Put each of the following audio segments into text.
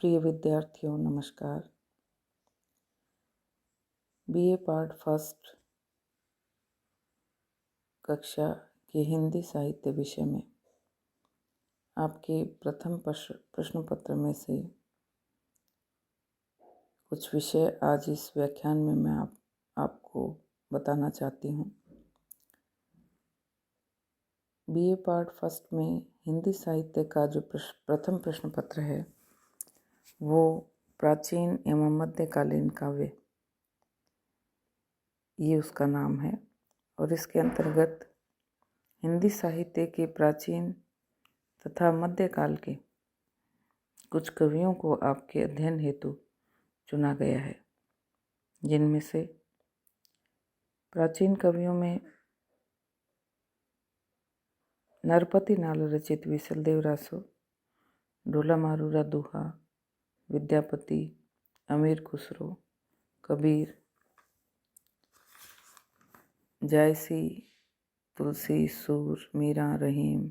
प्रिय विद्यार्थियों नमस्कार। बीए पार्ट फर्स्ट कक्षा के हिंदी साहित्य विषय में आपके प्रथम प्रश्न पत्र में से कुछ विषय आज इस व्याख्यान में मैं आपको बताना चाहती हूँ। बीए पार्ट फर्स्ट में हिंदी साहित्य का जो प्रथम प्रश्न पत्र है वो प्राचीन एवं मध्यकालीन काव्य, ये उसका नाम है। और इसके अंतर्गत हिंदी साहित्य के प्राचीन तथा मध्यकाल के कुछ कवियों को आपके अध्ययन हेतु चुना गया है, जिनमें से प्राचीन कवियों में नरपति नाल रचित विसलदेव रासो, ढोला मारूरा दुहा, विद्यापति, अमीर खुसरो, कबीर, जायसी, तुलसी, सूर, मीरा, रहीम,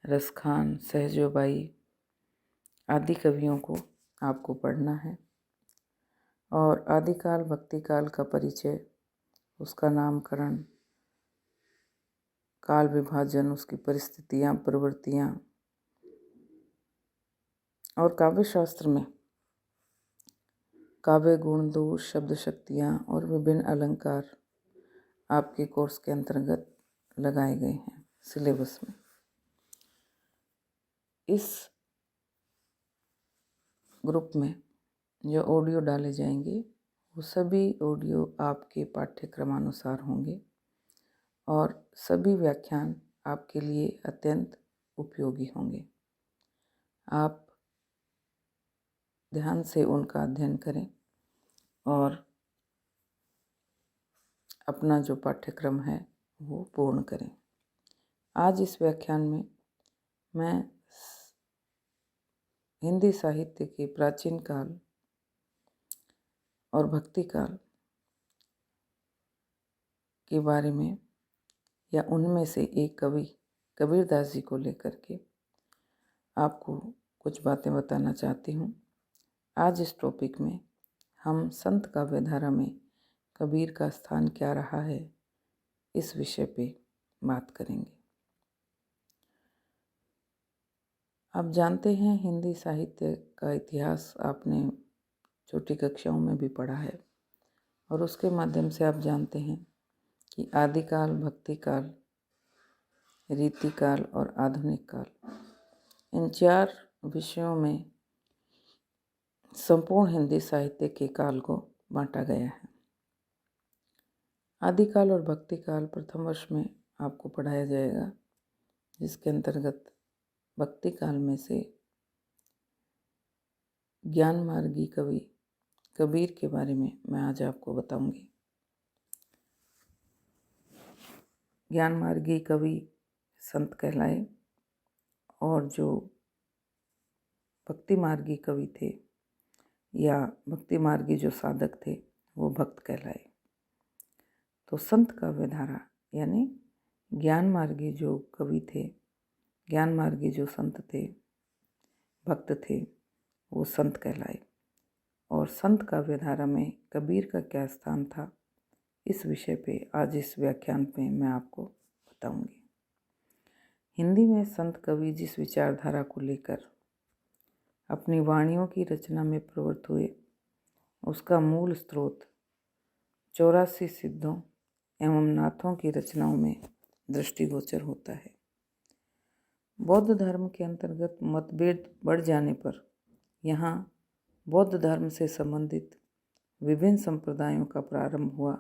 रसखान, सहजोबाई आदि कवियों को आपको पढ़ना है। और आदिकाल भक्तिकाल का परिचय, उसका नामकरण, काल विभाजन, उसकी परिस्थितियाँ, प्रवृत्तियाँ और काव्य शास्त्र में काव्य गुण, दोष, शब्द शक्तियाँ और विभिन्न अलंकार आपके कोर्स के अंतर्गत लगाए गए हैं सिलेबस में। इस ग्रुप में जो ऑडियो डाले जाएंगे वो सभी ऑडियो आपके पाठ्यक्रमानुसार होंगे और सभी व्याख्यान आपके लिए अत्यंत उपयोगी होंगे। आप ध्यान से उनका अध्ययन करें और अपना जो पाठ्यक्रम है वो पूर्ण करें। आज इस व्याख्यान में मैं हिंदी साहित्य के प्राचीन काल और भक्ति काल के बारे में या उनमें से एक कवि कबीरदास जी को लेकर के आपको कुछ बातें बताना चाहती हूँ। आज इस टॉपिक में हम संत काव्यधारा में कबीर का स्थान क्या रहा है, इस विषय पे बात करेंगे। आप जानते हैं हिंदी साहित्य का इतिहास आपने छोटी कक्षाओं में भी पढ़ा है और उसके माध्यम से आप जानते हैं कि आदिकाल, भक्तिकाल, रीतिकाल और आधुनिक काल, इन 4 विषयों में संपूर्ण हिंदी साहित्य के काल को बांटा गया है। आदिकाल और भक्तिकाल प्रथम वर्ष में आपको पढ़ाया जाएगा, जिसके अंतर्गत भक्ति काल में से ज्ञान मार्गी कवि कबीर के बारे में मैं आज आपको बताऊंगी। ज्ञान मार्गी कवि संत कहलाए और जो भक्ति मार्गी कवि थे या भक्ति मार्गी जो साधक थे वो भक्त कहलाए। तो संत काव्यधारा यानी ज्ञान मार्गी जो कवि थे, ज्ञान मार्गी जो संत थे, भक्त थे, वो संत कहलाए। और संत काव्यधारा में कबीर का क्या स्थान था, इस विषय पे आज इस व्याख्यान पे मैं आपको बताऊंगी। हिंदी में संत कवि जिस विचारधारा को लेकर अपनी वाणियों की रचना में प्रवृत्त हुए, उसका मूल स्रोत 84 सिद्धों एवं नाथों की रचनाओं में दृष्टिगोचर होता है। बौद्ध धर्म के अंतर्गत मतभेद बढ़ जाने पर यहाँ बौद्ध धर्म से संबंधित विभिन्न संप्रदायों का प्रारंभ हुआ,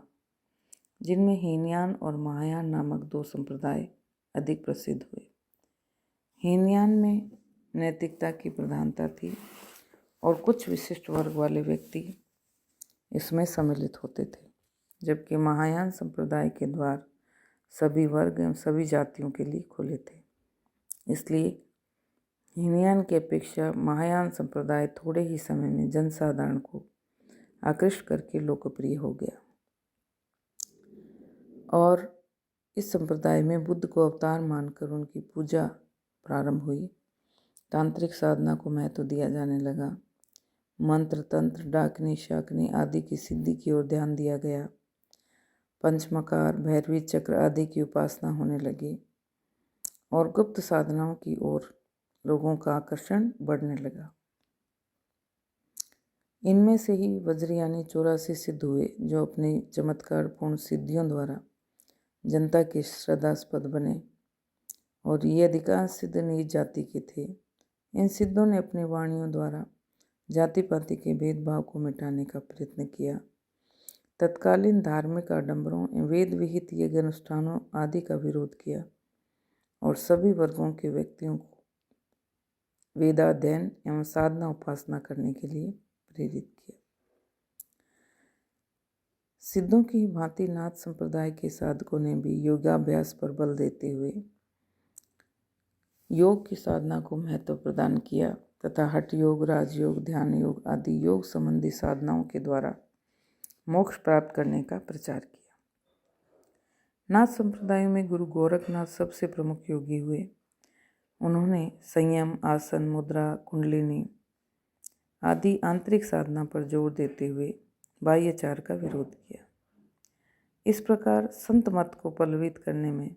जिनमें हीनयान और महायान नामक 2 संप्रदाय अधिक प्रसिद्ध हुए। हीनयान में नैतिकता की प्रधानता थी और कुछ विशिष्ट वर्ग वाले व्यक्ति इसमें सम्मिलित होते थे, जबकि महायान संप्रदाय के द्वार सभी वर्ग एवं सभी जातियों के लिए खुले थे। इसलिए हीनयान की अपेक्षा महायान संप्रदाय थोड़े ही समय में जनसाधारण को आकृष्ट करके लोकप्रिय हो गया और इस संप्रदाय में बुद्ध को अवतार मानकर उनकी पूजा प्रारंभ हुई तांत्रिक साधना को महत्व दिया जाने लगा। मंत्र, तंत्र, डाकनी, शाकनी आदि की सिद्धि की ओर ध्यान दिया गया। पंचमकार, भैरवी चक्र आदि की उपासना होने लगी और गुप्त साधनाओं की ओर लोगों का आकर्षण बढ़ने लगा। इनमें से ही वज्रयानी 84 सिद्ध हुए, जो अपनी चमत्कारपूर्ण सिद्धियों द्वारा जनता के श्रद्धास्पद बने और ये अधिकांश सिद्ध नीच जाति के थे। इन सिद्धों ने अपनी वाणियों द्वारा जाति पाति के भेदभाव को मिटाने का प्रयत्न किया। तत्कालीन धार्मिक आडंबरों, वेद विहित यज्ञ अनुष्ठानों आदि का विरोध किया और सभी वर्गों के व्यक्तियों को वेदाध्ययन एवं साधना उपासना करने के लिए प्रेरित किया। सिद्धों की भांति नाथ संप्रदाय के साधकों ने भी योगाभ्यास पर बल देते हुए योग की साधना को महत्व प्रदान किया तथा हठ योग, राजयोग, ध्यान योग आदि योग संबंधी साधनाओं के द्वारा मोक्ष प्राप्त करने का प्रचार किया। नाथ संप्रदायों में गुरु गोरखनाथ सबसे प्रमुख योगी हुए। उन्होंने संयम, आसन, मुद्रा, कुंडलिनी आदि आंतरिक साधना पर जोर देते हुए बाह्याचार का विरोध किया। इस प्रकार संत मत को पल्लवित करने में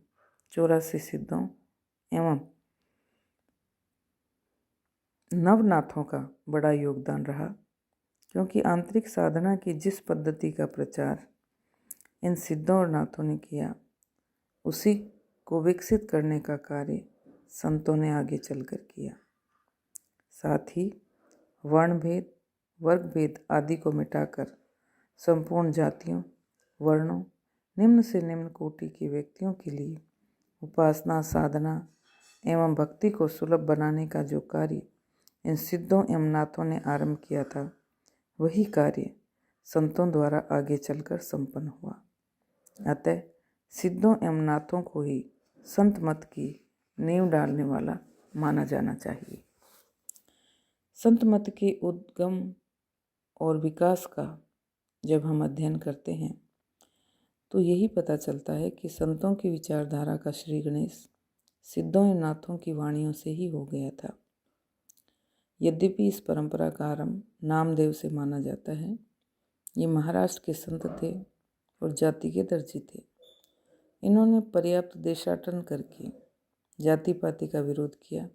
84 सिद्धों एवं नवनाथों का बड़ा योगदान रहा, क्योंकि आंतरिक साधना की जिस पद्धति का प्रचार इन सिद्धों और नाथों ने किया, उसी को विकसित करने का कार्य संतों ने आगे चलकर किया। साथ ही वर्णभेद, वर्गभेद आदि को मिटाकर संपूर्ण जातियों, वर्णों, निम्न से निम्न कोटि के व्यक्तियों के लिए उपासना, साधना एवं भक्ति को सुलभ बनाने का जो कार्य इन सिद्धों एवं नाथों ने आरंभ किया था, वही कार्य संतों द्वारा आगे चलकर संपन्न हुआ। अतः सिद्धों एवं नाथों को ही संत मत की नींव डालने वाला माना जाना चाहिए। संत मत के उद्गम और विकास का जब हम अध्ययन करते हैं तो यही पता चलता है कि संतों की विचारधारा का श्री गणेश सिद्धों एवं नाथों की वाणियों से ही हो गया था। यद्यपि इस परंपरा का आरंभ नामदेव से माना जाता है। ये महाराष्ट्र के संत थे और जाति के दर्जी थे। इन्होंने पर्याप्त देशाटन करके जाति पाति का विरोध किया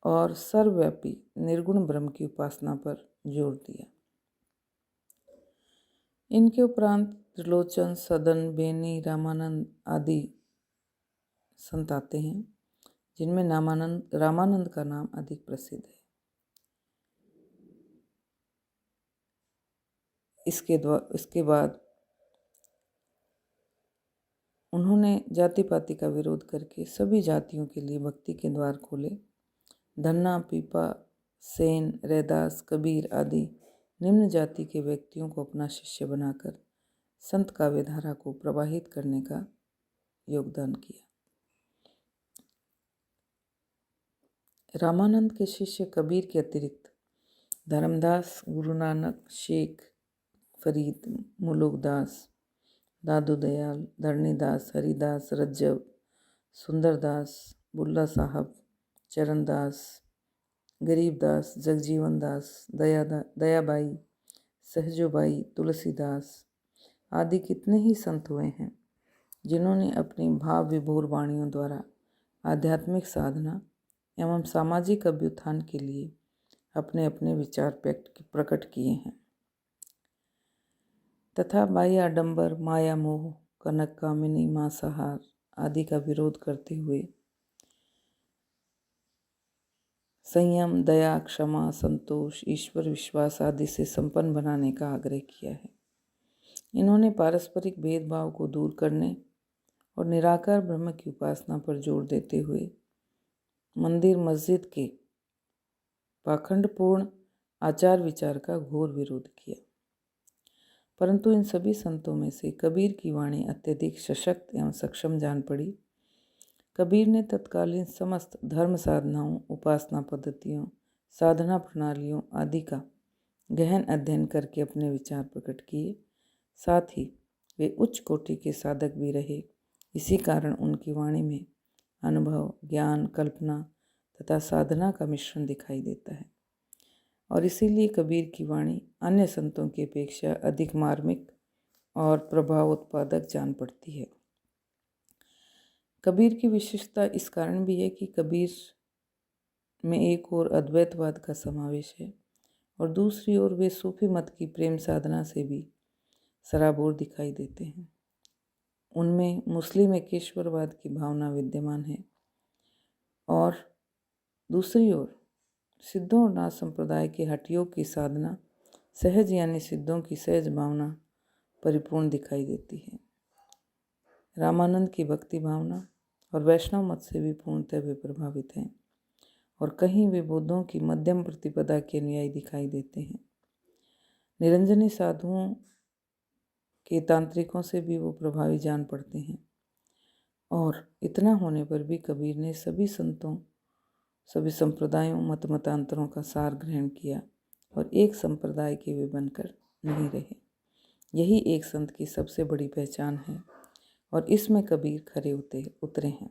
और सर्वव्यापी निर्गुण ब्रह्म की उपासना पर जोर दिया। इनके उपरांत त्रिलोचन, सदन, बेनी, रामानंद आदि संत आते हैं, जिनमें रामानंद का नाम अधिक प्रसिद्ध है। इसके बाद उन्होंने जाति पाति का विरोध करके सभी जातियों के लिए भक्ति के द्वार खोले। धन्ना, पीपा, सेन, रैदास, कबीर आदि निम्न जाति के व्यक्तियों को अपना शिष्य बनाकर संत काव्यधारा को प्रवाहित करने का योगदान किया। रामानंद के शिष्य कबीर के अतिरिक्त धर्मदास, गुरु नानक, शेख फरीद, मुलुकदास, दादू दयाल, धरणीदास, हरिदास, रज्जब, सुंदरदास, बुल्ला साहब, चरणदास, गरीबदास, जगजीवन दास, दयाबाई, सहजोबाई, तुलसीदास आदि कितने ही संत हुए हैं, जिन्होंने अपनी भाव विभोर वाणियों द्वारा आध्यात्मिक साधना एवं सामाजिक अभ्युत्थान के लिए अपने अपने विचार प्रकट किए हैं तथा बाह्य आडंबर, माया मोह, कनक कामिनी, मांसाहार आदि का विरोध करते हुए संयम, दया, क्षमा, संतोष, ईश्वर विश्वास आदि से संपन्न बनाने का आग्रह किया है। इन्होंने पारस्परिक भेदभाव को दूर करने और निराकार ब्रह्म की उपासना पर जोर देते हुए मंदिर मस्जिद के पाखंडपूर्ण आचार विचार का घोर विरोध किया। परंतु इन सभी संतों में से कबीर की वाणी अत्यधिक सशक्त एवं सक्षम जान पड़ी। कबीर ने तत्कालीन समस्त धर्म साधनाओं, उपासना पद्धतियों, साधना प्रणालियों आदि का गहन अध्ययन करके अपने विचार प्रकट किए। साथ ही वे उच्च कोटि के साधक भी रहे। इसी कारण उनकी वाणी में अनुभव, ज्ञान, कल्पना तथा साधना का मिश्रण दिखाई देता है और इसीलिए कबीर की वाणी अन्य संतों की अपेक्षा अधिक मार्मिक और प्रभाव उत्पादक जान पड़ती है। कबीर की विशेषता इस कारण भी है कि कबीर में एक ओर अद्वैतवाद का समावेश है और दूसरी ओर वे सूफी मत की प्रेम साधना से भी सराबोर दिखाई देते हैं। उनमें मुस्लिम एकेश्वरवाद की भावना विद्यमान है और दूसरी ओर सिद्धों और नाथ संप्रदाय के हठयोग की साधना सहज यानी सिद्धों की सहज भावना परिपूर्ण दिखाई देती है। रामानंद की भक्ति भावना और वैष्णव मत से भी पूर्णतः वे प्रभावित हैं और कहीं वे बौद्धों की मध्यम प्रतिपदा के अनुयायी दिखाई देते हैं। निरंजनी साधुओं के तांत्रिकों से भी वो प्रभावी जान पड़ते हैं और इतना होने पर भी कबीर ने सभी संतों, सभी संप्रदायों, मत मतांतरों का सार ग्रहण किया और एक संप्रदाय के वे बनकर नहीं रहे। यही एक संत की सबसे बड़ी पहचान है और इसमें कबीर खरे उतरे हैं।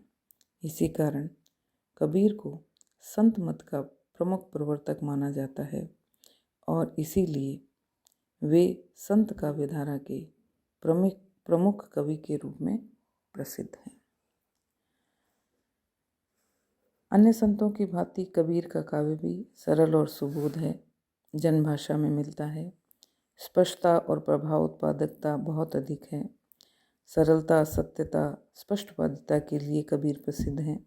इसी कारण कबीर को संत मत का प्रमुख प्रवर्तक माना जाता है और इसीलिए वे संत काव्यधारा के प्रमुख कवि के रूप में प्रसिद्ध हैं। अन्य संतों की भांति कबीर का काव्य भी सरल और सुबोध है, जनभाषा में मिलता है। स्पष्टता और प्रभाव उत्पादकता बहुत अधिक है। सरलता, सत्यता, स्पष्टवादिता के लिए कबीर प्रसिद्ध हैं।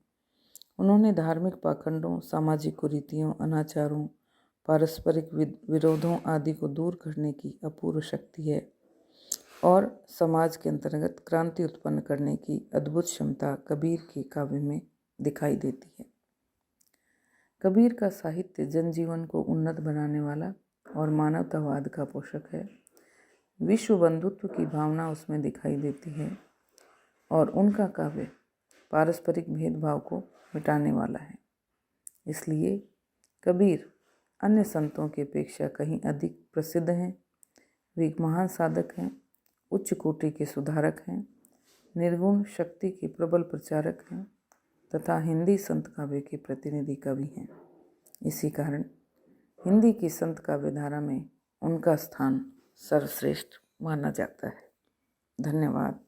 उन्होंने धार्मिक पाखंडों, सामाजिक कुरीतियों, अनाचारों, पारस्परिक विरोधों आदि को दूर करने की अपूर्व शक्ति है और समाज के अंतर्गत क्रांति उत्पन्न करने की अद्भुत क्षमता कबीर के काव्य में दिखाई देती है। कबीर का साहित्य जनजीवन को उन्नत बनाने वाला और मानवतावाद का पोषक है। विश्व बंधुत्व की भावना उसमें दिखाई देती है और उनका काव्य पारस्परिक भेदभाव को मिटाने वाला है। इसलिए कबीर अन्य संतों की अपेक्षा कहीं अधिक प्रसिद्ध हैं। वे एक महान साधक हैं, उच्च कोटि के सुधारक हैं, निर्गुण शक्ति के प्रबल प्रचारक हैं तथा हिंदी संत काव्य के प्रतिनिधि कवि हैं। इसी कारण हिंदी की संत काव्यधारा में उनका स्थान सर्वश्रेष्ठ माना जाता है। धन्यवाद।